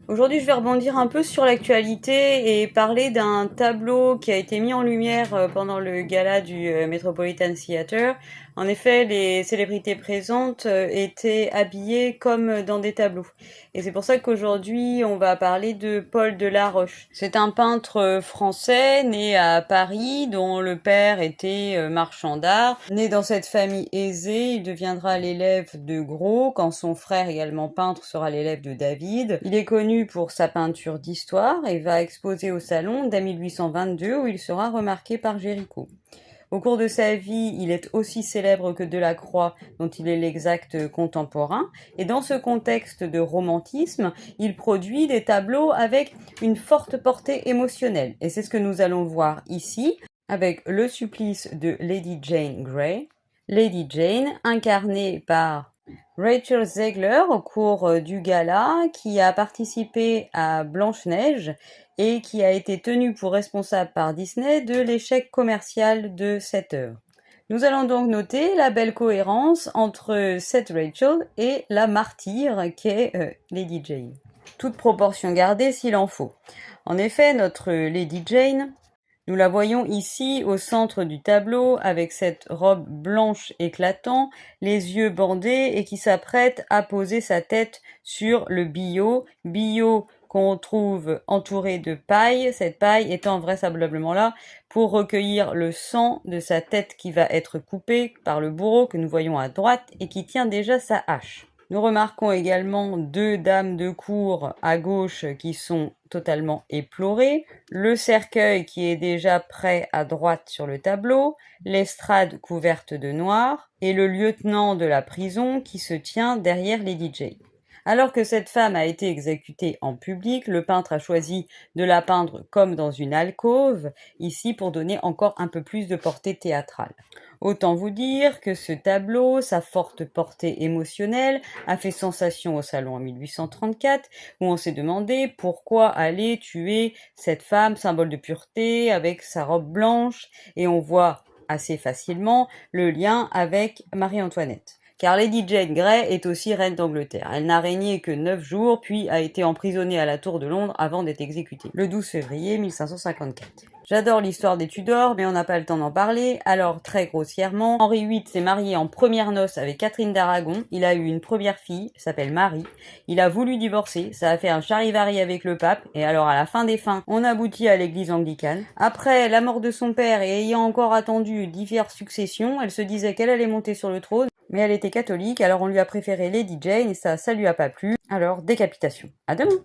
Aujourd'hui, je vais rebondir un peu sur l'actualité et parler d'un tableau qui a été mis en lumière pendant le gala du Metropolitan Theatre. En effet, les célébrités présentes étaient habillées comme dans des tableaux. Et c'est pour ça qu'aujourd'hui, on va parler de Paul Delaroche. C'est un peintre français né à Paris, dont le père était marchand d'art. Né dans cette famille aisée, il deviendra l'élève de Gros, quand son frère, également peintre, sera l'élève de David. Il est connu pour sa peinture d'histoire et va exposer au Salon dès 1822 où il sera remarqué par Géricault. Au cours de sa vie, il est aussi célèbre que Delacroix, dont il est l'exact contemporain, et dans ce contexte de romantisme, il produit des tableaux avec une forte portée émotionnelle. Et c'est ce que nous allons voir ici, avec Le supplice de Lady Jane Grey. Lady Jane, incarnée par Rachel Zegler au cours du gala, qui a participé à Blanche-Neige et qui a été tenue pour responsable par Disney de l'échec commercial de cette œuvre. Nous allons donc noter la belle cohérence entre cette Rachel et la martyre qu'est Lady Jane. Toute proportion gardée s'il en faut. En effet, notre Lady Jane, nous la voyons ici au centre du tableau avec cette robe blanche éclatant, les yeux bandés et qui s'apprête à poser sa tête sur le billot qu'on trouve entouré de paille, cette paille étant vraisemblablement là pour recueillir le sang de sa tête qui va être coupée par le bourreau que nous voyons à droite et qui tient déjà sa hache. Nous remarquons également deux dames de cour à gauche qui sont totalement éplorées, le cercueil qui est déjà prêt à droite sur le tableau, l'estrade couverte de noir et le lieutenant de la prison qui se tient derrière Lady Jane. Alors que cette femme a été exécutée en public, le peintre a choisi de la peindre comme dans une alcôve, ici pour donner encore un peu plus de portée théâtrale. Autant vous dire que ce tableau, sa forte portée émotionnelle, a fait sensation au Salon en 1834, où on s'est demandé pourquoi aller tuer cette femme, symbole de pureté, avec sa robe blanche, et on voit assez facilement le lien avec Marie-Antoinette. Car Lady Jane Grey est aussi reine d'Angleterre. Elle n'a régné que 9 jours, puis a été emprisonnée à la Tour de Londres avant d'être exécutée, le 12 février 1554. J'adore l'histoire des Tudors, mais on n'a pas le temps d'en parler, alors très grossièrement, Henri VIII s'est marié en premières noces avec Catherine d'Aragon, il a eu une première fille, s'appelle Marie, il a voulu divorcer, ça a fait un charivari avec le pape, et alors à la fin des fins, on aboutit à l'église anglicane. Après la mort de son père et ayant encore attendu diverses successions, elle se disait qu'elle allait monter sur le trône, mais elle était catholique, alors on lui a préféré Lady Jane et ça lui a pas plu, alors décapitation. À demain!